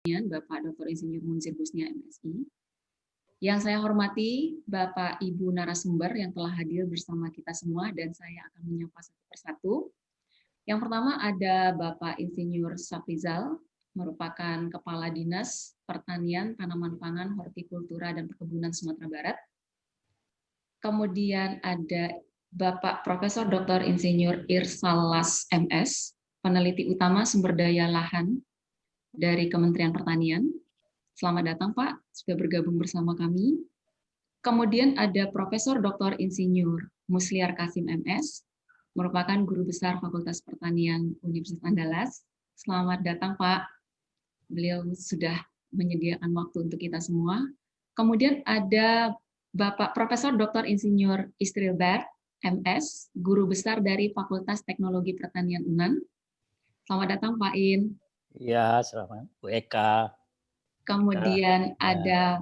Bapak Dr. Insinyur Munzir Husnia MSI. Yang saya hormati Bapak Ibu narasumber yang telah hadir bersama kita semua dan saya akan menyapa satu persatu. Yang pertama ada Bapak Insinyur Safrizal, merupakan Kepala Dinas Pertanian, Tanaman Pangan, Hortikultura, dan Perkebunan Sumatera Barat. Kemudian ada Bapak Profesor Dr. Insinyur Irsalas MS, peneliti utama sumber daya lahan dari Kementerian Pertanian. Selamat datang Pak, sudah bergabung bersama kami. Kemudian ada Profesor Dr. Insinyur Musliar Kasim MS, merupakan Guru Besar Fakultas Pertanian Universitas Andalas. Selamat datang Pak, beliau sudah menyediakan waktu untuk kita semua. Kemudian ada Bapak Profesor Dr. Insinyur Istrilbert MS, Guru Besar dari Fakultas Teknologi Pertanian UNAN. Selamat datang Pak In. Ya, selamat Bu Eka. Kemudian ada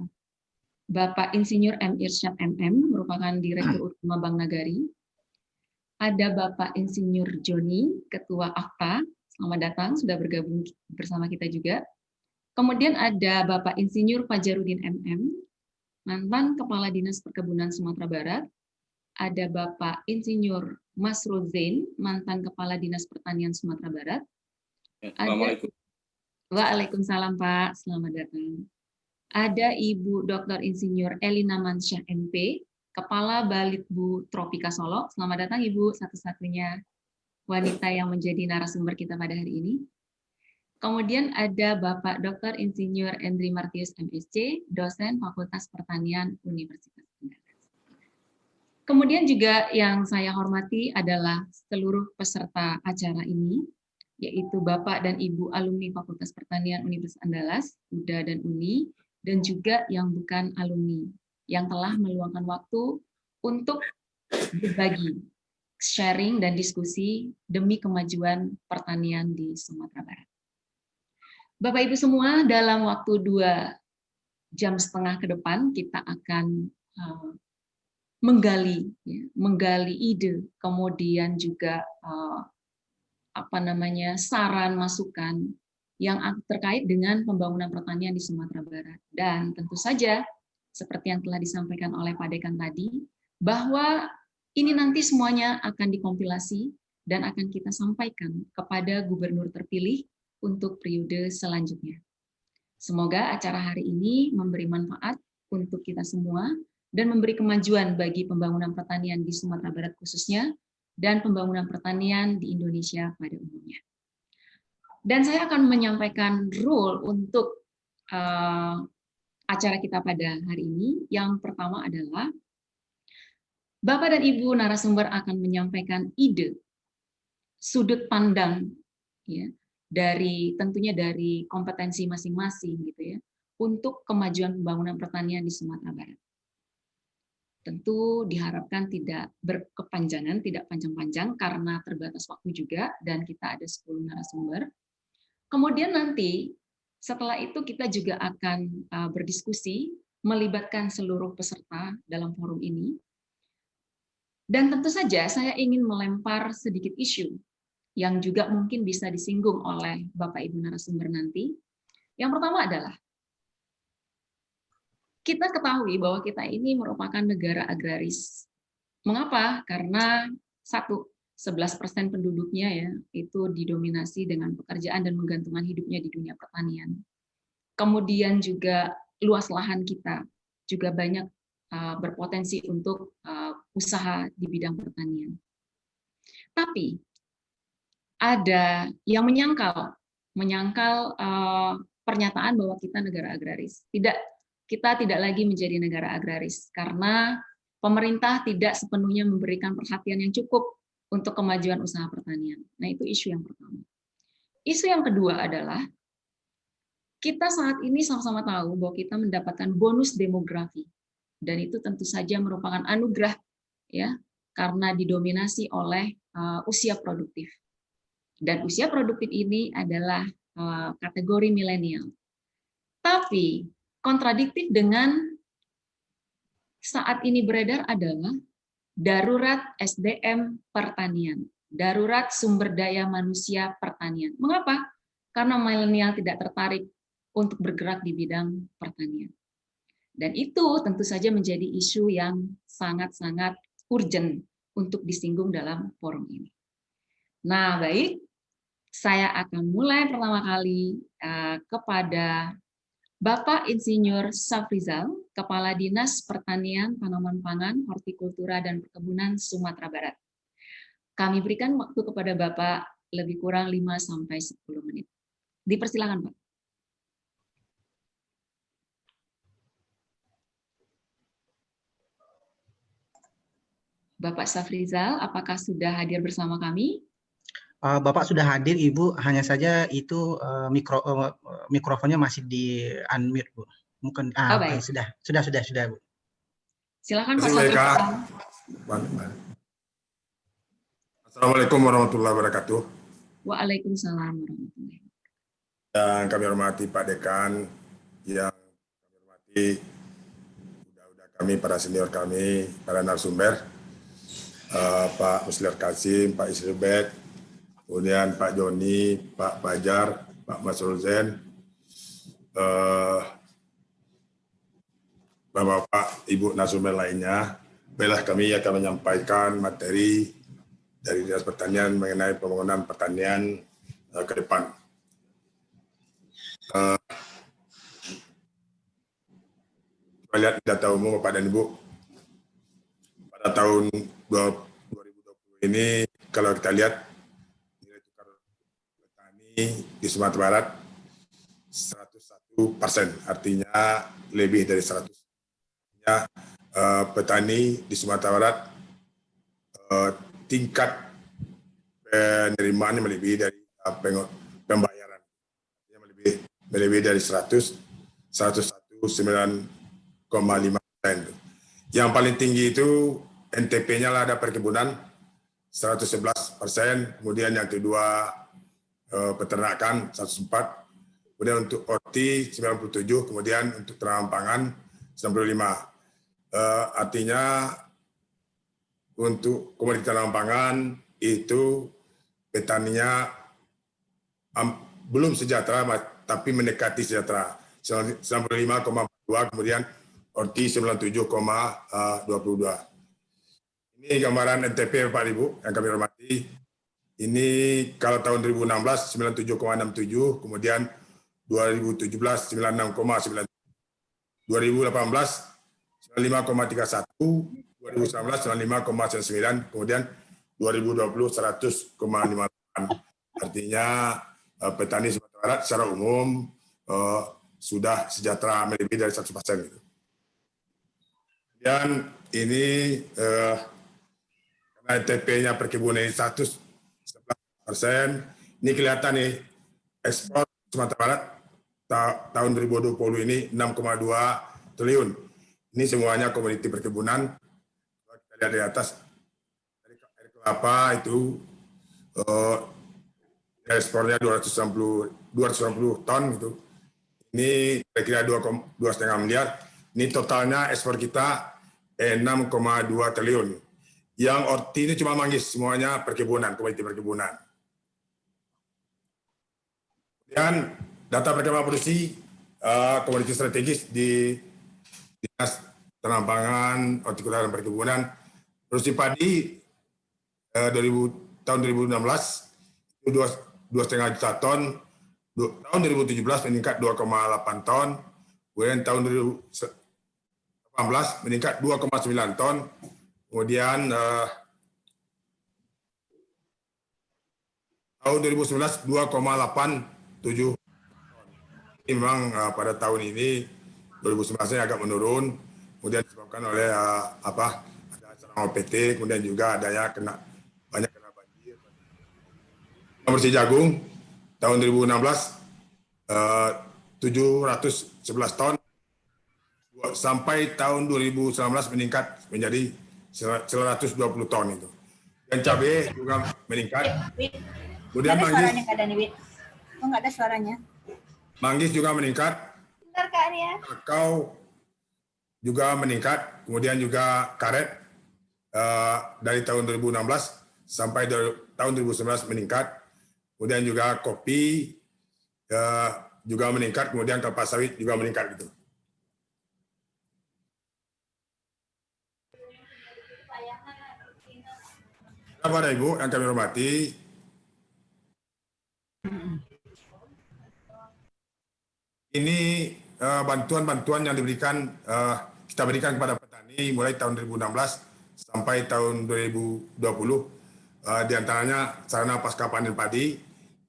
Bapak Insinyur M. Irsyad MM, merupakan Direktur Utama Bank Nagari. Ada Bapak Insinyur Joni, Ketua AFTA. Selamat datang, sudah bergabung bersama kita juga. Kemudian ada Bapak Insinyur Fajarudin MM, mantan Kepala Dinas Perkebunan Sumatera Barat. Ada Bapak Insinyur Masrul Zain, mantan Kepala Dinas Pertanian Sumatera Barat. Assalamualaikum. Waalaikumsalam Pak, selamat datang. Ada Ibu Dr. Insinyur Elina Mansyah MP, Kepala Balitbu Tropika Solo. Selamat datang Ibu, satu-satunya wanita yang menjadi narasumber kita pada hari ini. Kemudian ada Bapak Dr. Insinyur Endri Martius MSc, dosen Fakultas Pertanian Universitas Andalas. Kemudian juga yang saya hormati adalah seluruh peserta acara ini, yaitu Bapak dan Ibu alumni Fakultas Pertanian Universitas Andalas, UDA dan UNI, dan juga yang bukan alumni, yang telah meluangkan waktu untuk berbagi, sharing, dan diskusi demi kemajuan pertanian di Sumatera Barat. Bapak Ibu semua, dalam waktu 2,5 jam ke depan, kita akan menggali ide, kemudian juga saran, masukan yang terkait dengan pembangunan pertanian di Sumatera Barat. Dan tentu saja, seperti yang telah disampaikan oleh Pak Dekan tadi, bahwa ini nanti semuanya akan dikompilasi dan akan kita sampaikan kepada gubernur terpilih untuk periode selanjutnya. Semoga acara hari ini memberi manfaat untuk kita semua dan memberi kemajuan bagi pembangunan pertanian di Sumatera Barat khususnya, dan pembangunan pertanian di Indonesia pada umumnya. Dan saya akan menyampaikan rule untuk acara kita pada hari ini. Yang pertama adalah Bapak dan Ibu narasumber akan menyampaikan ide, sudut pandang, ya, tentunya dari kompetensi masing-masing, gitu ya, untuk kemajuan pembangunan pertanian di Sumatera Barat. Tentu diharapkan tidak berkepanjangan, tidak panjang-panjang karena terbatas waktu juga, dan kita ada 10 narasumber. Kemudian nanti setelah itu kita juga akan berdiskusi, melibatkan seluruh peserta dalam forum ini. Dan tentu saja saya ingin melempar sedikit isu yang juga mungkin bisa disinggung oleh Bapak Ibu narasumber nanti. Yang pertama adalah, kita ketahui bahwa kita ini merupakan negara agraris. Mengapa? Karena 11% penduduknya ya itu didominasi dengan pekerjaan dan menggantungkan hidupnya di dunia pertanian. Kemudian juga luas lahan kita juga banyak berpotensi untuk usaha di bidang pertanian. Tapi ada yang menyangkal pernyataan bahwa kita negara agraris. Kita tidak lagi menjadi negara agraris karena pemerintah tidak sepenuhnya memberikan perhatian yang cukup untuk kemajuan usaha pertanian. Nah, itu isu yang pertama. Isu yang kedua adalah kita saat ini sama-sama tahu bahwa kita mendapatkan bonus demografi, dan itu tentu saja merupakan anugerah, ya, karena didominasi oleh usia produktif. Dan usia produktif ini adalah kategori milenial. Tapi kontradiktif dengan saat ini beredar adalah darurat SDM pertanian, darurat sumber daya manusia pertanian. Mengapa? Karena milenial tidak tertarik untuk bergerak di bidang pertanian. Dan itu tentu saja menjadi isu yang sangat-sangat urgent untuk disinggung dalam forum ini. Nah, baik, saya akan mulai pertama kali kepada Bapak Insinyur Safrizal, Kepala Dinas Pertanian, Tanaman Pangan, Hortikultura, dan Perkebunan Sumatera Barat. Kami berikan waktu kepada Bapak lebih kurang 5-10 menit. Dipersilakan, Pak. Bapak Safrizal, apakah sudah hadir bersama kami? Bapak sudah hadir, Ibu. Hanya saja itu mikrofonnya masih di unmute, Bu. Mungkin Baik. Sudah, Bu. Silakan Pak Safrizal. Assalamualaikum warahmatullahi wabarakatuh. Waalaikumsalam warahmatullahi wabarakatuh. Yang kami hormati Pak Dekan, yang kami hormati udah kami, para senior kami, para narasumber, Pak Muslir Kasim, Pak Isribet, kemudian Pak Joni, Pak Fajar, Pak Masrul Zain, Bapak-bapak, Ibu narasumber lainnya. Baiklah, kami akan menyampaikan materi dari Dinas Pertanian mengenai pembangunan pertanian ke depan. Kita lihat data umum Bapak dan Ibu. Pada tahun 2020 ini, kalau kita lihat nilai tukar petani di Sumatera Barat 101%, artinya lebih dari 100%. Petani di Sumatera Barat tingkat penerimaan melebihi dari pembayaran, melebihi dari 101,9,5%. Yang paling tinggi itu NTP-nya lada perkebunan 111%, kemudian yang kedua peternakan 104%, kemudian untuk OT 97%, kemudian untuk tanaman pangan 95%. Artinya untuk komoditas tanaman pangan itu petaninya belum sejahtera, tapi mendekati sejahtera, 95,2, kemudian OT 97,22. Ini gambaran NTP Bapak Ibu yang kami hormati. Ini kalau tahun 2016 97,67, kemudian 2017 96,9, 2018 95,31, 2019 95,99, kemudian 2020 100,58. Artinya petani Sumatera Barat secara umum sudah sejahtera melebihi dari 100%. Gitu. Dan ini karena NTP-nya perkebunan ini 111%, ini kelihatan nih ekspor Sumatera Barat tahun 2020 ini 6,2 triliun. Ini semuanya komoditi perkebunan. Kita lihat di atas, air kelapa itu ekspornya 260 ton gitu. Ini kira-kira 2,5 miliar. Ini totalnya ekspor kita 6,2 triliun. Yang ORTI itu cuma manggis, semuanya perkebunan, komoditi perkebunan. Dan data perkembangan produksi komoditi strategis di Dinas Tanaman Pangan, Hortikultura dan Perkebunan. Produksi padi tahun 2016 itu 2,5 juta ton, tahun 2017 meningkat 2,8 ton, kemudian tahun 2018 meningkat 2,9 ton, kemudian tahun 2019 2,87 ton. Ini memang pada tahun ini 2019 agak menurun, kemudian disebabkan oleh ada serangan OPT, kemudian juga adanya banyak kena banjir. Produksi jagung tahun 2016 711 ton, sampai tahun 2019 meningkat menjadi 120 ton itu. Dan cabai juga meningkat. Kemudian manggis. Nggak ada suaranya. Manggis juga meningkat. Kakao juga meningkat, kemudian juga karet dari tahun 2016 sampai tahun 2019 meningkat, kemudian juga kopi juga meningkat, kemudian kelapa sawit juga meningkat gitu. Bapak dan Ibu yang kami hormati, ini bantuan-bantuan yang kita berikan kepada petani mulai tahun 2016 sampai tahun 2020. Di antaranya sarana pasca panen padi,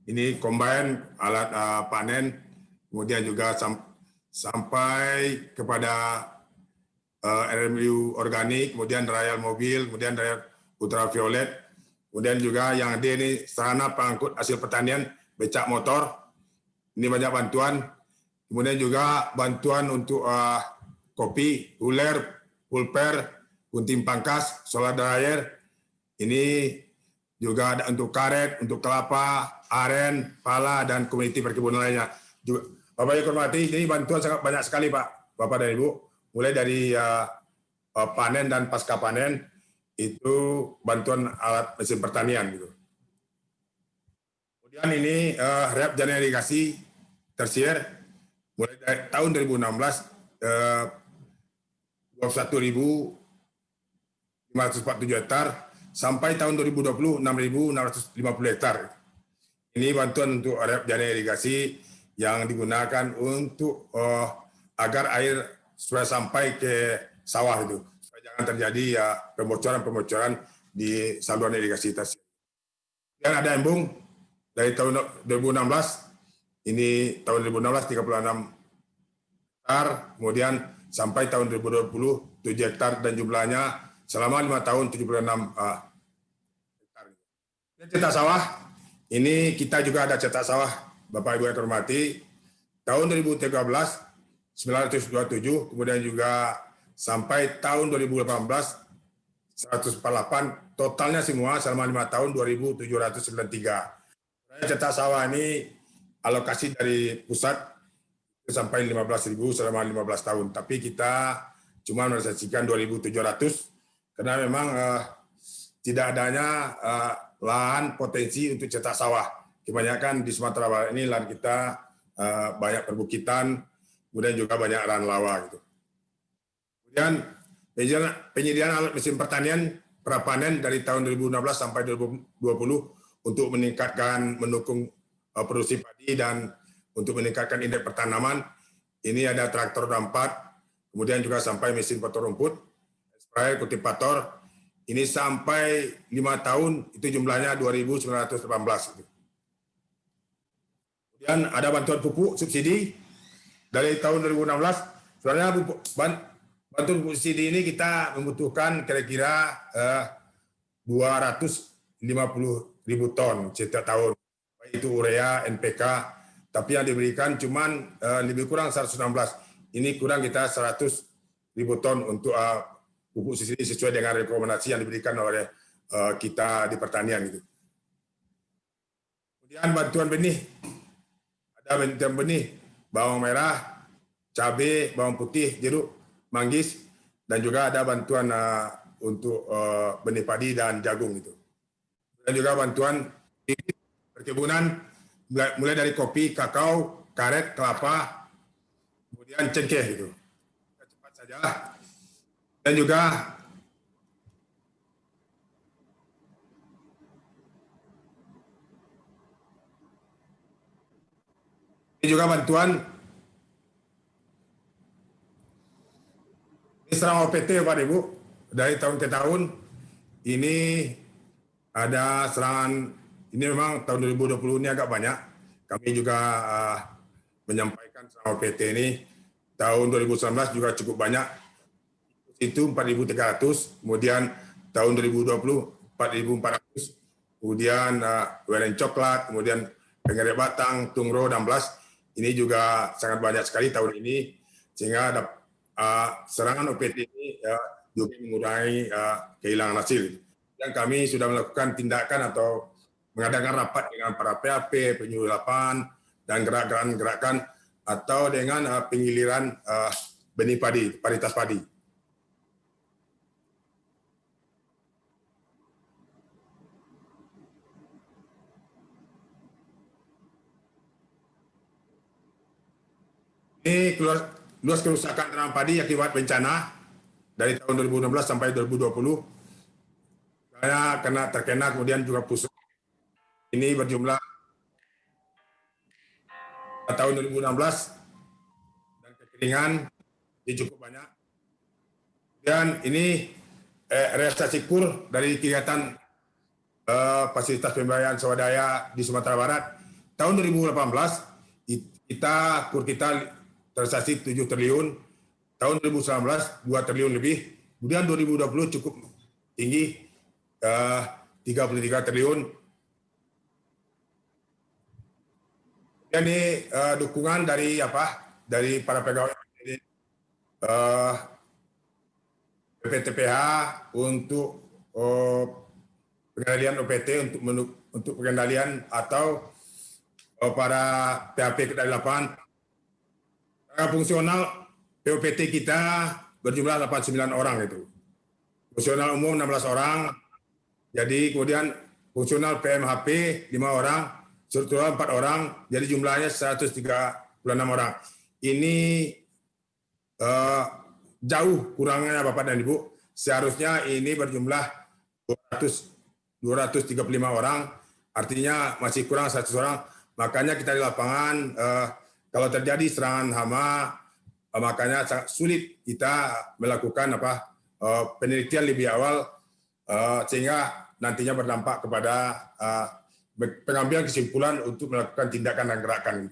ini combine, alat panen, kemudian juga sampai kepada RMU organik, kemudian rayal mobil, kemudian rayal ultraviolet, kemudian juga yang ada ini sarana pengangkut hasil pertanian, becak motor, ini banyak bantuan. Kemudian juga bantuan untuk kopi, uler, pulper, gunting pangkas, solar dryer, ini juga ada untuk karet, untuk kelapa, aren, pala, dan komoditi perkebunan lainnya. Bapak Ibu hormati, ini bantuan sangat banyak sekali Pak, Bapak dan Ibu. Mulai dari panen dan pasca panen, itu bantuan alat mesin pertanian. Gitu. Kemudian ini rehab jaringan irigasi tersier, mulai dari tahun 2016, 21.547 hektar, sampai tahun 2020, 6.650 hektar. Ini bantuan untuk rehab jaringan irigasi yang digunakan untuk agar air supaya sampai ke sawah itu, supaya jangan terjadi pembocoran-pembocoran di saluran irigasi tersier. Dan ada embung dari tahun 2016, ini tahun 2016 36 hektar, kemudian sampai tahun 2020 7 hektar dan jumlahnya selama 5 tahun 76 hektar. Dan cetak sawah, ini kita juga ada cetak sawah Bapak Ibu yang hormati, tahun 2013 927, kemudian juga sampai tahun 2018 148, totalnya semua selama 5 tahun 2.793. Cetak sawah ini alokasi dari pusat sampai 15.000 selama 15 tahun, tapi kita cuma merealisasikan 2.700 karena memang tidak adanya lahan potensi untuk cetak sawah. Kebanyakan di Sumatera Barat ini lahan kita banyak perbukitan, kemudian juga banyak lahan lawa gitu. Kemudian penyediaan alat mesin pertanian prapanen dari tahun 2016 sampai 2020 untuk mendukung produksi padi dan untuk meningkatkan indeks pertanaman. Ini ada traktor roda 4, kemudian juga sampai mesin potong rumput, sprayer, kultivator. Ini sampai 5 tahun itu jumlahnya 2.918. Kemudian ada bantuan pupuk subsidi dari tahun 2016. Sebenarnya bantuan pupuk subsidi ini kita membutuhkan kira-kira 250.000 ton setiap tahun, baik itu urea, NPK, tapi yang diberikan cuman lebih kurang 116. Ini kurang kita 100.000 ton untuk pupuk subsidi sesuai dengan rekomendasi yang diberikan oleh kita di pertanian gitu. Kemudian bantuan benih, ada bantuan benih bawang merah, cabai, bawang putih, jeruk, manggis, dan juga ada bantuan untuk benih padi dan jagung gitu. Dan juga bantuan perkebunan mulai dari kopi, kakao, karet, kelapa, kemudian cengkeh gitu. Cepat saja. Dan juga ini juga bantuan ini serang OPT Bapak Ibu, dari tahun ke tahun ini ada serangan. Ini memang tahun 2020 ini agak banyak. Kami juga menyampaikan serangan OPT ini tahun 2019 juga cukup banyak. Itu 4.300, kemudian tahun 2020 4.400, kemudian weren coklat, kemudian pengerek batang, tungro 16. Ini juga sangat banyak sekali tahun ini, sehingga ada serangan OPT ini juga mengurangi kehilangan hasil. Dan kami sudah melakukan tindakan atau mengadakan rapat dengan para PAP, penyuluh lapangan, dan gerakan-gerakan atau dengan penggiliran benih padi, paritas padi. Ini luas kerusakan tanaman padi akibat bencana dari tahun 2016 sampai 2020. Karena terkena kemudian juga pusat. Ini berjumlah tahun 2016 dan kekeringan ini cukup banyak. Dan ini realisasi kur dari kegiatan fasilitas pembiayaan swadaya di Sumatera Barat. Tahun 2018 kur kita realisasi 7 triliun. Tahun 2019 2 triliun lebih. Kemudian 2020 cukup tinggi 33 triliun. Dan ini dukungan dari para pegawai PPTPH untuk pengendalian OPT untuk pengendalian atau para PHP dari lapangan. Fungsional POPT kita berjumlah 89 orang itu. Fungsional umum 16 orang. Jadi kemudian fungsional PMHP 5 orang, struktural 4 orang, jadi jumlahnya 136 orang. Ini jauh kurangnya Bapak dan Ibu. Seharusnya ini berjumlah 235 orang, artinya masih kurang 100 orang. Makanya kita di lapangan, kalau terjadi serangan hama, makanya sangat sulit kita melakukan penelitian lebih awal, sehingga nantinya berdampak kepada pengambilan kesimpulan untuk melakukan tindakan dan gerakan.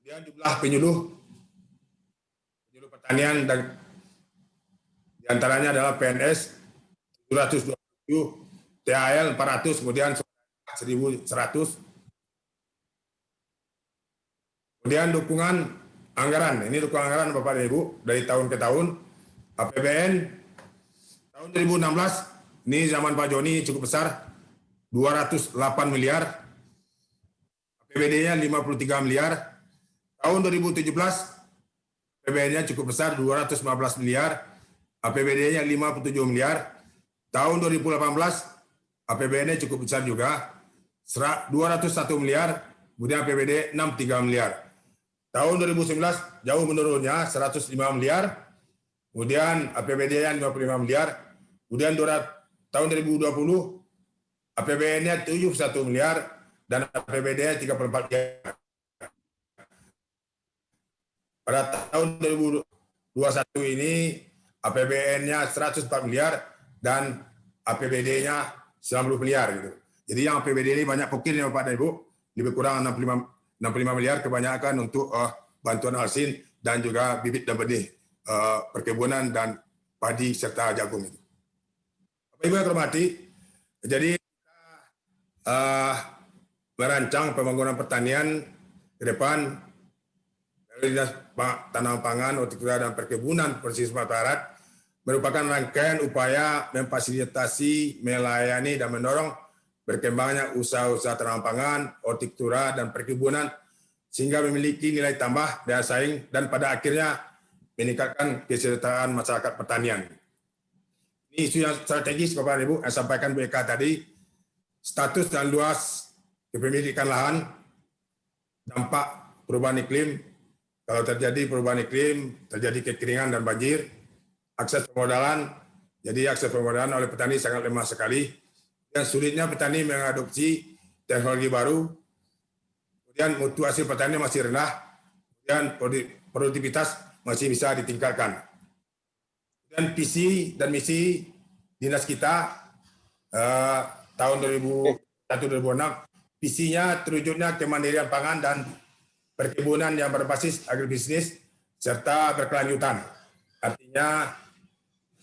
Kemudian jumlah penyuluh pertanian dan diantaranya adalah PNS 727, THL 400, kemudian 1.100. Kemudian dukungan anggaran, ini dukungan anggaran Bapak dan Ibu dari tahun ke tahun. APBN tahun 2016, ini zaman Pak Joni cukup besar, 208 miliar, APBD-nya 53 miliar. Tahun 2017, APBN-nya cukup besar, 215 miliar, APBD-nya 57 miliar. Tahun 2018, APBN-nya cukup besar juga, 201 miliar, kemudian APBD 63 miliar. Tahun 2019 jauh menurunnya, 105 miliar, kemudian APBD-nya 55 miliar, kemudian tahun 2020 APBN-nya 71 miliar dan APBD-nya 34 miliar. Pada tahun 2021 ini APBN-nya 104 miliar dan APBD-nya 90 miliar gitu. Jadi yang APBD ini banyak pokoknya Bapak dan Ibu, lebih kurang 65 miliar kebanyakan untuk bantuan alsin dan juga bibit dan benih perkebunan dan padi serta jagung itu. Bapak Ibu yang hormati, jadi kita merancang pembangunan pertanian ke depan dari Dinas Tanaman Pangan, Hortikultura dan Perkebunan Provinsi Sumatera Barat merupakan rangkaian upaya memfasilitasi, melayani dan mendorong berkembangnya usaha-usaha tanaman pangan, hortikultura dan perkebunan sehingga memiliki nilai tambah, daya saing dan pada akhirnya meningkatkan kesejahteraan masyarakat pertanian. Ini isu yang strategis Bapak dan Ibu, yang sampaikan Bu Eka tadi, status dan luas kepemilikan lahan, dampak perubahan iklim, kalau terjadi perubahan iklim, terjadi kekeringan dan banjir, akses pemodalan, jadi akses pemodalan oleh petani sangat lemah sekali, dan sulitnya petani mengadopsi teknologi baru, kemudian mutu hasil pertanian masih rendah, dan produktivitas masih bisa ditingkatkan. Dan visi dan misi dinas kita tahun 2001-2006, visinya terwujudnya kemandirian pangan dan perkebunan yang berbasis agribisnis serta berkelanjutan. Artinya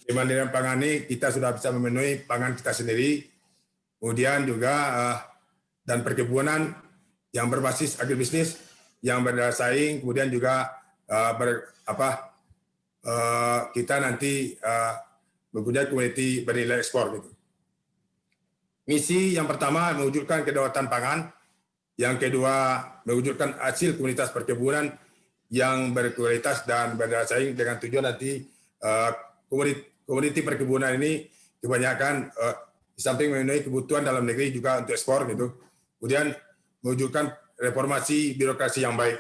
kemandirian pangan ini kita sudah bisa memenuhi pangan kita sendiri, kemudian juga dan perkebunan yang berbasis agribisnis yang berdaya saing, kemudian juga kita nanti mempunyai komoditi bernilai ekspor gitu. Misi yang pertama mewujudkan kedaulatan pangan, yang kedua mewujudkan hasil komunitas perkebunan yang berkualitas dan berdaya saing dengan tujuan nanti komoditi perkebunan ini kebanyakan di samping memenuhi kebutuhan dalam negeri juga untuk ekspor gitu. Kemudian mewujudkan reformasi birokrasi yang baik.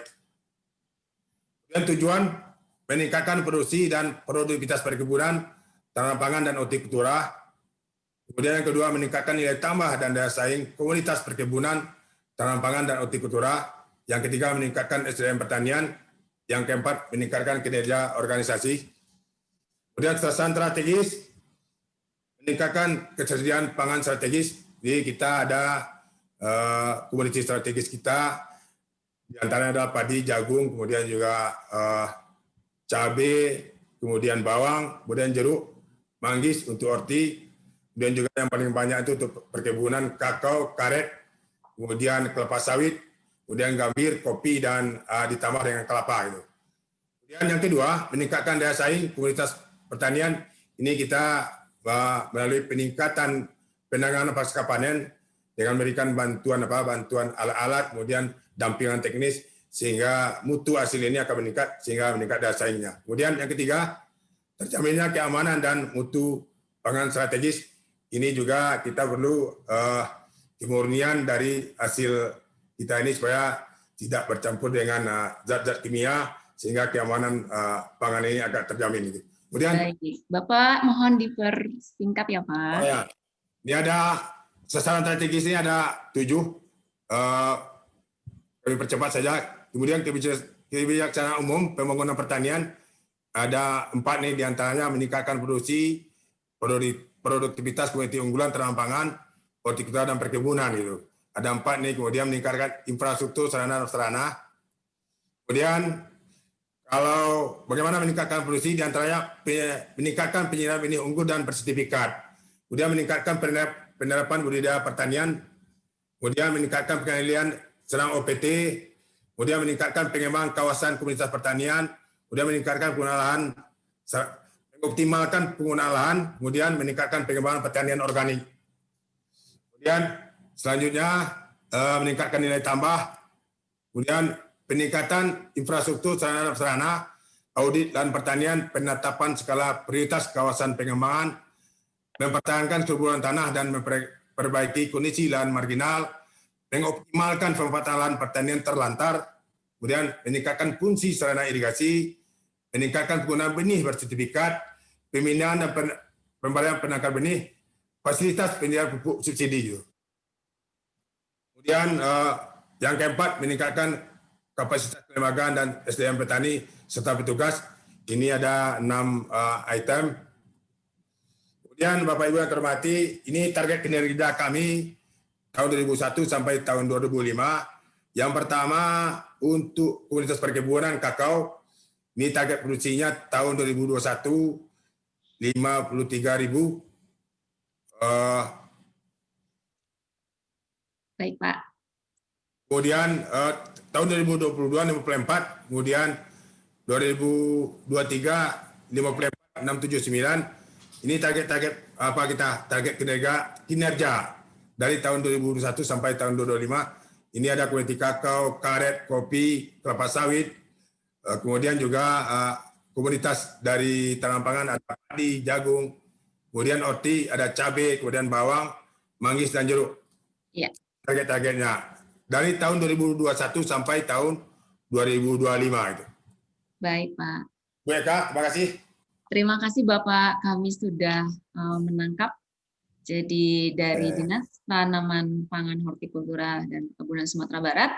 Dan tujuan meningkatkan produksi dan produktivitas perkebunan, tanaman pangan dan hortikultura. Kemudian yang kedua, meningkatkan nilai tambah dan daya saing komunitas perkebunan, tanaman pangan dan hortikultura. Yang ketiga, meningkatkan SDM pertanian. Yang keempat, meningkatkan kinerja organisasi. Kemudian sasaran strategis, meningkatkan ketersediaan pangan strategis. Jadi kita ada komoditi strategis kita, di antaranya adalah padi, jagung, kemudian juga cabai, kemudian bawang, kemudian jeruk, manggis untuk horti, kemudian juga yang paling banyak itu untuk perkebunan kakao, karet, kemudian kelapa sawit, kemudian gambir, kopi, dan ditambah dengan kelapa. Gitu. Kemudian yang kedua, meningkatkan daya saing komunitas pertanian. Ini kita melalui peningkatan penanganan pasca panen dengan memberikan bantuan alat-alat, kemudian dampingan teknis, sehingga mutu hasil ini akan meningkat, sehingga meningkat daya saingnya. Kemudian yang ketiga, terjaminnya keamanan dan mutu pangan strategis. Ini juga kita perlu kemurnian dari hasil kita ini supaya tidak bercampur dengan zat-zat kimia, sehingga keamanan pangan ini agak terjamin. Kemudian, baik, Bapak mohon dipersingkat ya Pak. Oh ya, ini ada sasaran strategis ini ada 7. Kami percepat saja. Kemudian kebijaksanaan umum pembangunan pertanian ada 4 nih, diantaranya meningkatkan produksi, produktivitas komoditi unggulan tanaman pangan, hortikultura dan perkebunan gitu. Ada 4 nih. Kemudian meningkatkan infrastruktur sarana-prasarana. Kemudian kalau bagaimana meningkatkan produksi, diantaranya meningkatkan penyerapan benih unggul dan bersertifikat. Kemudian meningkatkan penerapan budidaya pertanian. Kemudian meningkatkan pengendalian serang OPT. Kemudian meningkatkan pengembangan kawasan komunitas pertanian. Kemudian meningkatkan penggunaan lahan, mengoptimalkan penggunaan lahan. Kemudian meningkatkan pengembangan pertanian organik. Kemudian selanjutnya meningkatkan nilai tambah. Kemudian peningkatan infrastruktur sarana-prasarana, audit lahan pertanian, penetapan skala prioritas kawasan pengembangan, mempertahankan kesuburan tanah dan memperbaiki kondisi lahan marginal, mengoptimalkan pemanfaatan lahan pertanian terlantar, kemudian meningkatkan fungsi sarana irigasi, meningkatkan penggunaan benih bersertifikat, pembinaan dan pemberian penangkal benih, fasilitas penyediaan pupuk subsidi. Kemudian yang keempat, meningkatkan kapasitas kelembagaan dan SDM petani serta petugas. Ini ada 6 item. Kemudian Bapak Ibu yang terhormati, ini target kinerja kami tahun 2001 sampai tahun 2005. Yang pertama untuk komunitas perkebunan kakao, ini target produksinya tahun 2021 53.000. Baik Pak. Kemudian tahun 2022 54, kemudian 2023 54 679. Ini target apa kita? Target kinerja dari tahun 2021 sampai tahun 2025. Ini ada komoditi kakao, karet, kopi, kelapa sawit. Kemudian juga komoditas dari tanaman pangan ada padi, jagung. Kemudian horti ada cabai, kemudian bawang, manggis dan jeruk. Ya. Target-targetnya dari tahun 2021 sampai tahun 2025 itu. Baik, Pak. Bu Eka, terima kasih. Terima kasih Bapak, kami sudah menangkap. Jadi dari Dinas Tanaman Pangan Hortikultura dan Perkebunan Sumatera Barat,